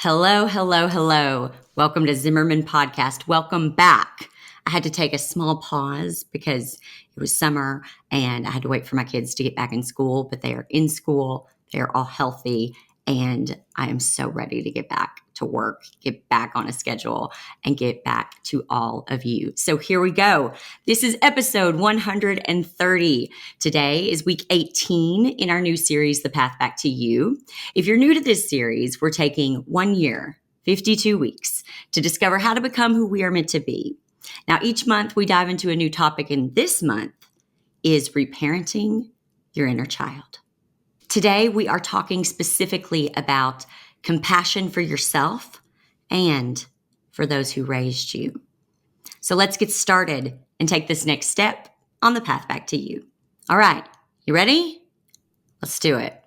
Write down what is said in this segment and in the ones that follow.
Hello, hello, hello. Welcome to Zimmerman Podcast. Welcome back. I had to take a small pause because it was summer and I had to wait for my kids to get back in school, but they are in school. They're all healthy and I am so ready to get back to work, get back on a schedule and get back to all of you. So here we go. This is episode 130. Today is week 18 in our new series, The Path Back to You. If you're new to this series, we're taking 1 year, 52 weeks to discover how to become who we are meant to be. Now, each month we dive into a new topic, and this month is reparenting your inner child. Today, we are talking specifically about compassion for yourself and for those who raised you. So let's get started and take this next step on the path back to you. All right, you ready? Let's do it.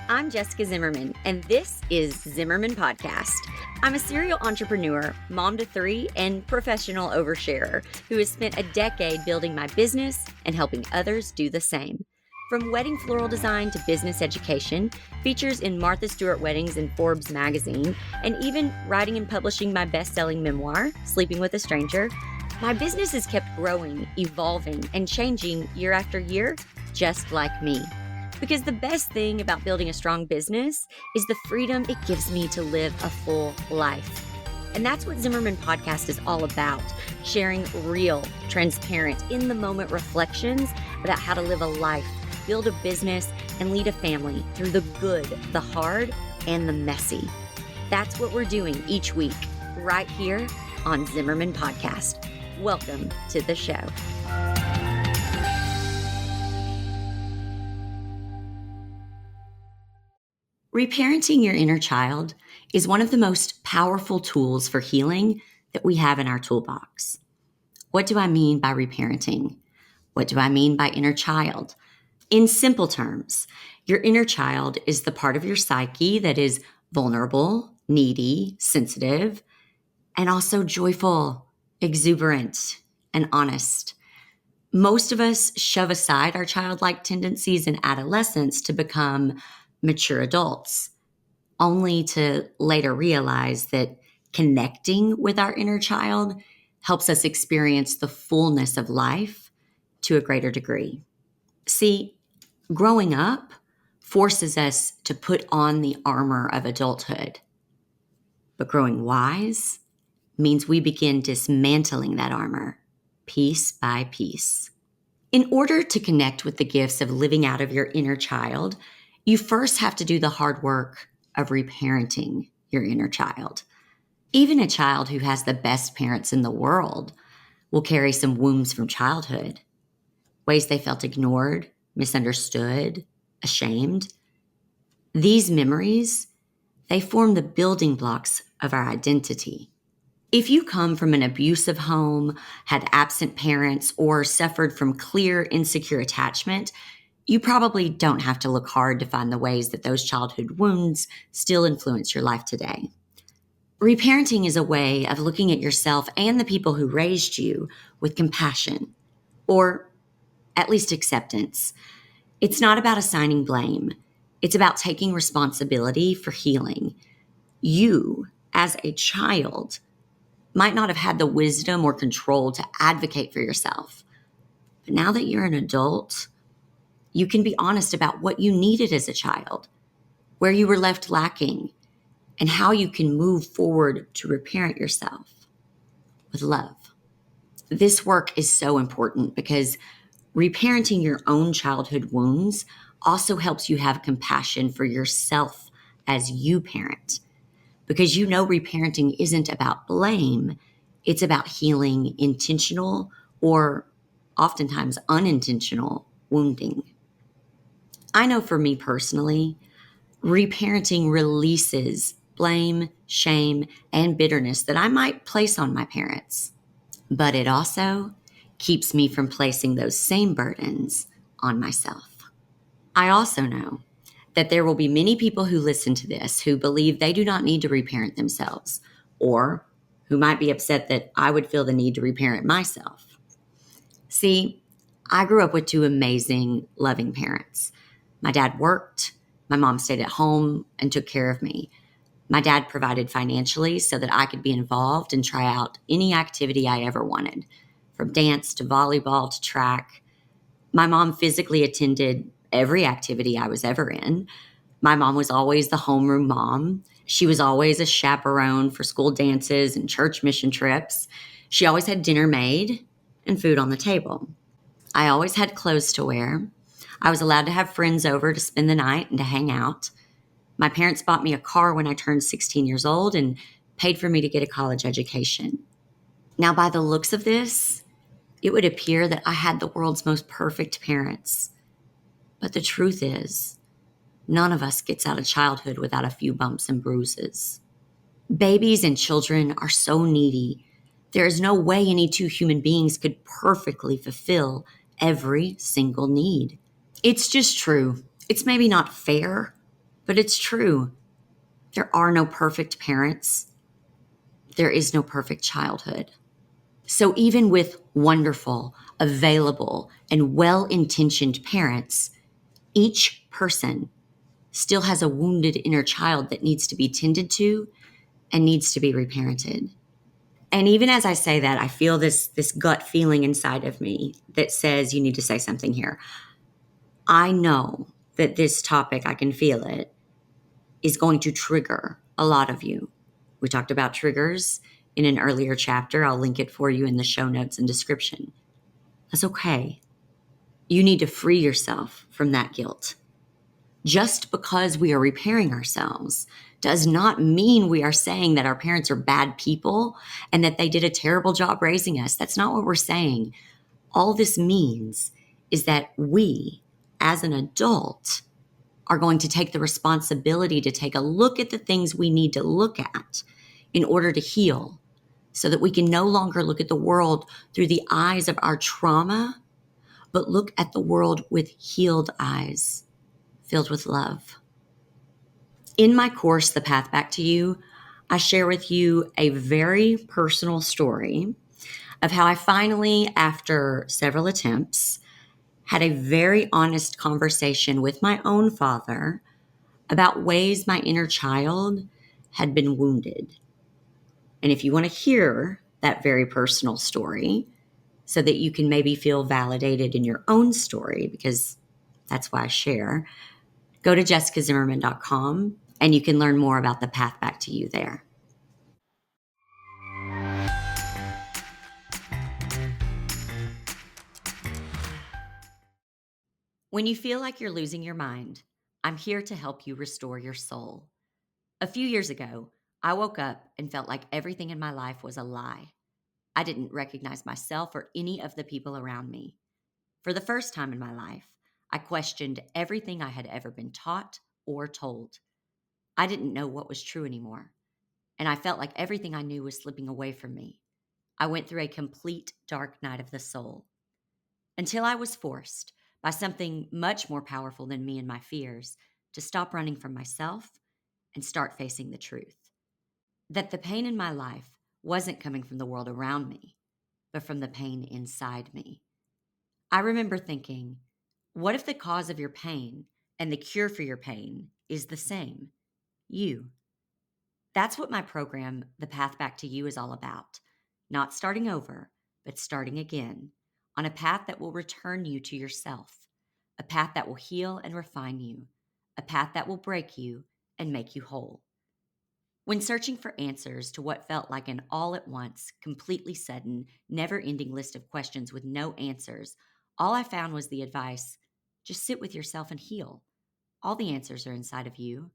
I'm Jessica Zimmerman, and this is Zimmerman Podcast. I'm a serial entrepreneur, mom to 3, and professional oversharer who has spent a decade building my business and helping others do the same. From wedding floral design to business education, features in Martha Stewart Weddings and Forbes magazine, and even writing and publishing my best-selling memoir, Sleeping with a Stranger, my business has kept growing, evolving, and changing year after year, just like me. Because the best thing about building a strong business is the freedom it gives me to live a full life. And that's what Zimmerman Podcast is all about, sharing real, transparent, in-the-moment reflections about how to live a life, build a business, and lead a family through the good, the hard, and the messy. That's what we're doing each week, right here on Zimmerman Podcast. Welcome to the show. Reparenting your inner child is one of the most powerful tools for healing that we have in our toolbox. What do I mean by reparenting? What do I mean by inner child? In simple terms, your inner child is the part of your psyche that is vulnerable, needy, sensitive, and also joyful, exuberant, and honest. Most of us shove aside our childlike tendencies in adolescence to become mature adults, only to later realize that connecting with our inner child helps us experience the fullness of life to a greater degree. See, growing up forces us to put on the armor of adulthood, but growing wise means we begin dismantling that armor piece by piece. In order to connect with the gifts of living out of your inner child, you first have to do the hard work of reparenting your inner child. Even a child who has the best parents in the world will carry some wounds from childhood, ways they felt ignored, misunderstood, ashamed. These memories, they form the building blocks of our identity. If you come from an abusive home, had absent parents, or suffered from clear insecure attachment, you probably don't have to look hard to find the ways that those childhood wounds still influence your life today. Reparenting is a way of looking at yourself and the people who raised you with compassion, or at least acceptance. It's not about assigning blame. It's about taking responsibility for healing. You, as a child, might not have had the wisdom or control to advocate for yourself. But now that you're an adult, you can be honest about what you needed as a child, where you were left lacking, and how you can move forward to reparent yourself with love. This work is so important because reparenting your own childhood wounds also helps you have compassion for yourself as you parent. Because you know reparenting isn't about blame, it's about healing intentional or oftentimes unintentional wounding. I know for me personally, reparenting releases blame, shame, and bitterness that I might place on my parents. But it also keeps me from placing those same burdens on myself. I also know that there will be many people who listen to this who believe they do not need to reparent themselves, or who might be upset that I would feel the need to reparent myself. See, I grew up with two amazing, loving parents. My dad worked, my mom stayed at home and took care of me. My dad provided financially so that I could be involved and try out any activity I ever wanted, from dance to volleyball to track. My mom physically attended every activity I was ever in. My mom was always the homeroom mom. She was always a chaperone for school dances and church mission trips. She always had dinner made and food on the table. I always had clothes to wear. I was allowed to have friends over to spend the night and to hang out. My parents bought me a car when I turned 16 years old and paid for me to get a college education. Now, by the looks of this, it would appear that I had the world's most perfect parents. But the truth is, none of us gets out of childhood without a few bumps and bruises. Babies and children are so needy. There is no way any two human beings could perfectly fulfill every single need. It's just true. It's maybe not fair, but it's true. There are no perfect parents. There is no perfect childhood. So even with wonderful, available, and well-intentioned parents, each person still has a wounded inner child that needs to be tended to and needs to be reparented. And even as I say that, I feel this gut feeling inside of me that says you need to say something here. I know that this topic, I can feel it, is going to trigger a lot of you. We talked about triggers in an earlier chapter. I'll link it for you in the show notes and description. That's okay. You need to free yourself from that guilt. Just because we are repairing ourselves does not mean we are saying that our parents are bad people and that they did a terrible job raising us. That's not what we're saying. All this means is that we, as an adult, are going to take the responsibility to take a look at the things we need to look at in order to heal, so that we can no longer look at the world through the eyes of our trauma, but look at the world with healed eyes, filled with love. In my course, The Path Back to You, I share with you a very personal story of how I finally, after several attempts, had a very honest conversation with my own father about ways my inner child had been wounded. And if you want to hear that very personal story so that you can maybe feel validated in your own story, because that's why I share, go to jessicazimmerman.com and you can learn more about the path back to you there. When you feel like you're losing your mind, I'm here to help you restore your soul. A few years ago, I woke up and felt like everything in my life was a lie. I didn't recognize myself or any of the people around me. For the first time in my life, I questioned everything I had ever been taught or told. I didn't know what was true anymore, and I felt like everything I knew was slipping away from me. I went through a complete dark night of the soul, until I was forced, by something much more powerful than me and my fears, to stop running from myself and start facing the truth. That the pain in my life wasn't coming from the world around me, but from the pain inside me. I remember thinking, what if the cause of your pain and the cure for your pain is the same? You. That's what my program, The Path Back to You, is all about. Not starting over, but starting again on a path that will return you to yourself, a path that will heal and refine you, a path that will break you and make you whole. When searching for answers to what felt like an all at once, completely sudden, never ending list of questions with no answers, all I found was the advice, just sit with yourself and heal. All the answers are inside of you.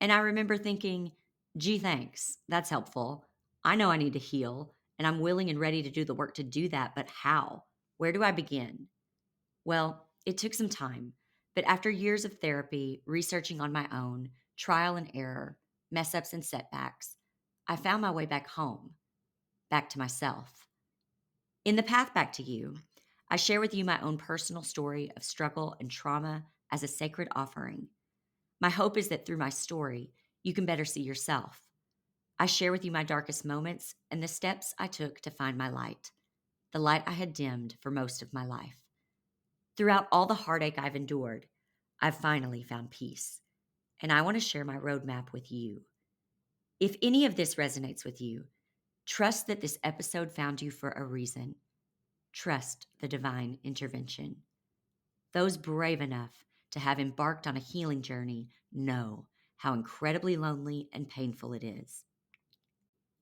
And I remember thinking, gee, thanks. That's helpful. I know I need to heal, and I'm willing and ready to do the work to do that, but how? Where do I begin? Well, it took some time, but after years of therapy, researching on my own, trial and error, mess ups and setbacks, I found my way back home, back to myself. In The Path Back to You, I share with you my own personal story of struggle and trauma as a sacred offering. My hope is that through my story, you can better see yourself. I share with you my darkest moments and the steps I took to find my light, the light I had dimmed for most of my life. Throughout all the heartache I've endured, I've finally found peace, and I want to share my roadmap with you. If any of this resonates with you, trust that this episode found you for a reason. Trust the divine intervention. Those brave enough to have embarked on a healing journey know how incredibly lonely and painful it is.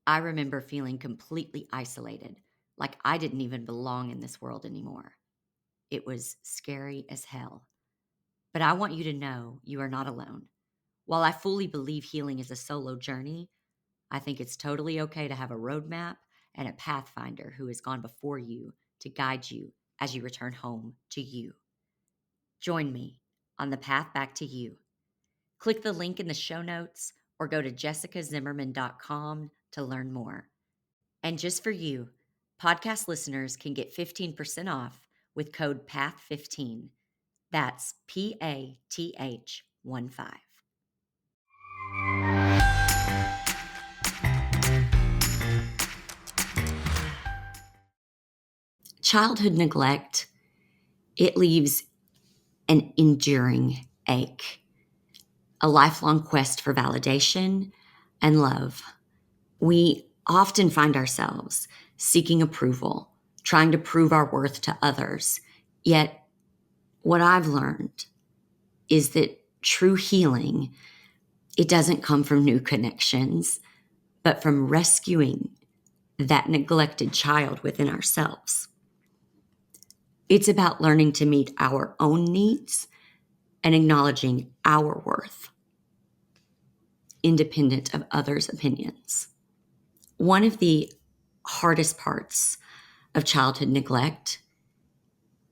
I remember feeling completely isolated, like I didn't even belong in this world anymore. It was scary as hell. But I want you to know you are not alone. While I fully believe healing is a solo journey, I think it's totally okay to have a roadmap and a pathfinder who has gone before you to guide you as you return home to you. Join me on the path back to you. Click the link in the show notes or go to jessicazimmerman.com to learn more. And just for you, podcast listeners can get 15% off with code PATH15. That's PATH15. Childhood neglect, it leaves an enduring ache, a lifelong quest for validation and love. We often find ourselves seeking approval, trying to prove our worth to others. Yet, what I've learned is that true healing, it doesn't come from new connections, but from rescuing that neglected child within ourselves. It's about learning to meet our own needs and acknowledging our worth, independent of others' opinions. One of the hardest parts of childhood neglect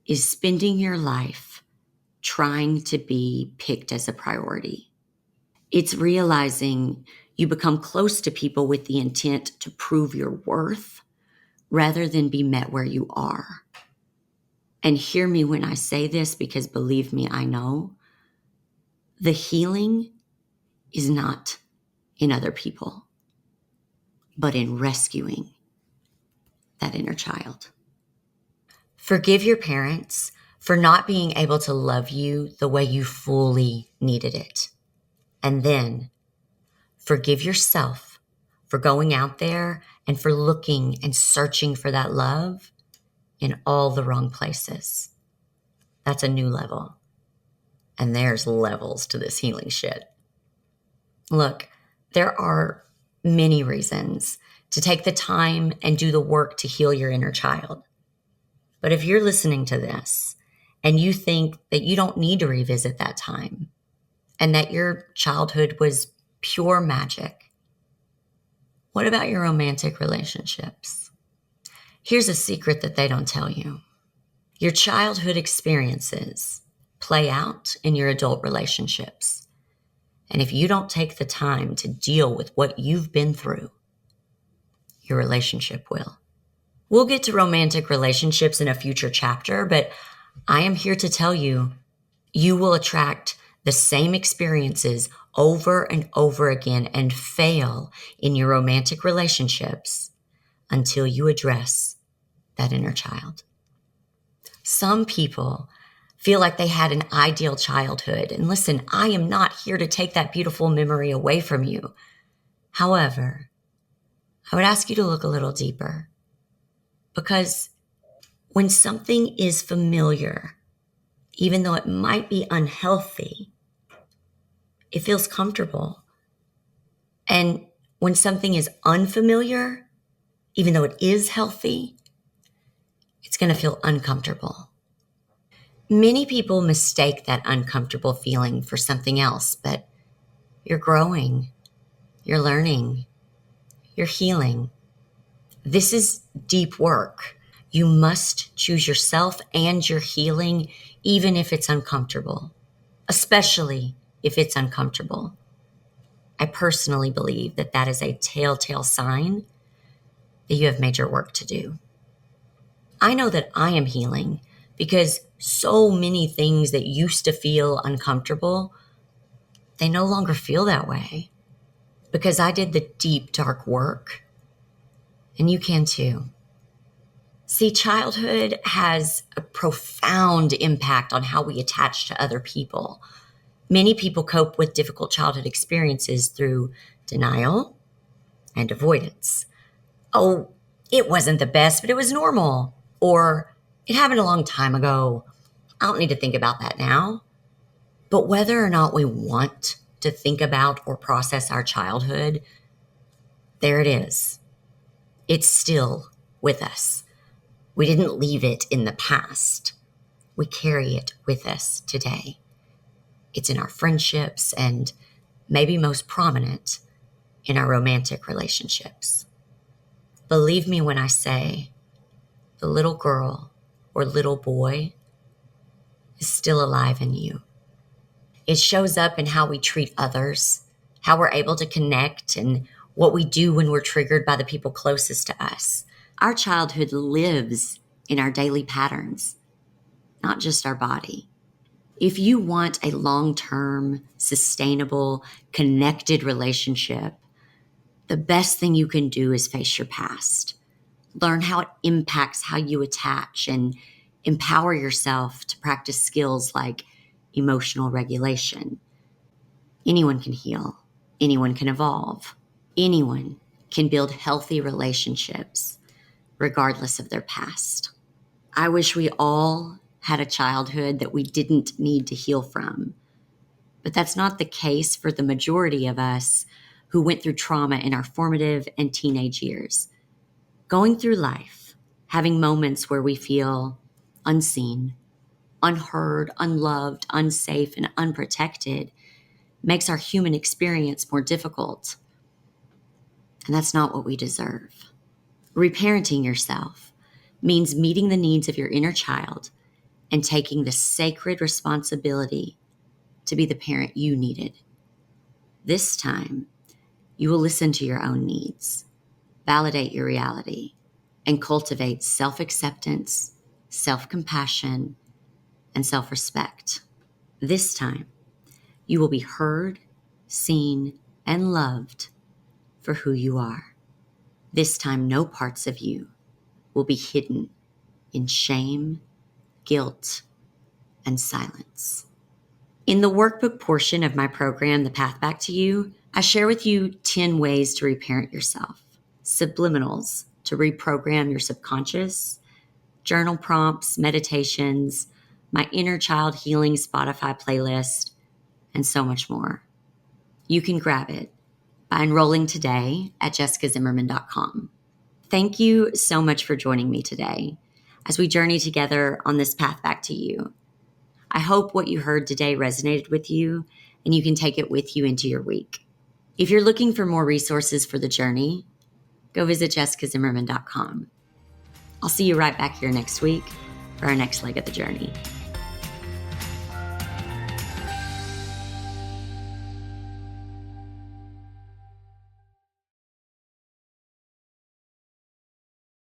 is spending your life trying to be picked as a priority. It's realizing you become close to people with the intent to prove your worth rather than be met where you are. And hear me when I say this, because believe me, I know the healing is not in other people, but in rescuing that inner child. Forgive your parents for not being able to love you the way you fully needed it. And then forgive yourself for going out there and for looking and searching for that love in all the wrong places. That's a new level. And there's levels to this healing shit. Look, there are many reasons to take the time and do the work to heal your inner child. But if you're listening to this and you think that you don't need to revisit that time and that your childhood was pure magic, what about your romantic relationships? Here's a secret that they don't tell you. Your childhood experiences play out in your adult relationships. And if you don't take the time to deal with what you've been through, your relationship will. We'll get to romantic relationships in a future chapter, but I am here to tell you, you will attract the same experiences over and over again and fail in your romantic relationships until you address that inner child. Some people feel like they had an ideal childhood. And listen, I am not here to take that beautiful memory away from you. However, I would ask you to look a little deeper, because when something is familiar, even though it might be unhealthy, it feels comfortable. And when something is unfamiliar, even though it is healthy, it's going to feel uncomfortable. Many people mistake that uncomfortable feeling for something else, but you're growing, you're learning, you're healing. This is deep work. You must choose yourself and your healing, even if it's uncomfortable, especially if it's uncomfortable. I personally believe that that is a telltale sign that you have major work to do. I know that I am healing because so many things that used to feel uncomfortable, they no longer feel that way because I did the deep, dark work. And you can too. See, childhood has a profound impact on how we attach to other people. Many people cope with difficult childhood experiences through denial and avoidance. Oh, it wasn't the best, but it was normal. Or it happened a long time ago. I don't need to think about that now. But whether or not we want to think about or process our childhood, there it is. It's still with us. We didn't leave it in the past. We carry it with us today. It's in our friendships and maybe most prominent in our romantic relationships. Believe me when I say the little girl or little boy is still alive in you. It shows up in how we treat others, how we're able to connect, and what we do when we're triggered by the people closest to us. Our childhood lives in our daily patterns, not just our body. If you want a long-term, sustainable, connected relationship, the best thing you can do is face your past. Learn how it impacts how you attach and empower yourself to practice skills like emotional regulation. Anyone can heal. Anyone can evolve. Anyone can build healthy relationships regardless of their past. I wish we all had a childhood that we didn't need to heal from. But that's not the case for the majority of us who went through trauma in our formative and teenage years. Going through life, having moments where we feel unseen, unheard, unloved, unsafe, and unprotected makes our human experience more difficult. And that's not what we deserve. Reparenting yourself means meeting the needs of your inner child and taking the sacred responsibility to be the parent you needed. This time, you will listen to your own needs, validate your reality, and cultivate self-acceptance, self-compassion, and self-respect. This time, you will be heard, seen, and loved for who you are. This time, no parts of you will be hidden in shame, guilt, and silence. In the workbook portion of my program, The Path Back to You, I share with you 10 ways to reparent yourself, subliminals to reprogram your subconscious, journal prompts, meditations, my inner child healing Spotify playlist, and so much more. You can grab it by enrolling today at jessicazimmerman.com. Thank you so much for joining me today as we journey together on this path back to you. I hope what you heard today resonated with you and you can take it with you into your week. If you're looking for more resources for the journey, go visit jessicazimmerman.com. I'll see you right back here next week for our next leg of the journey.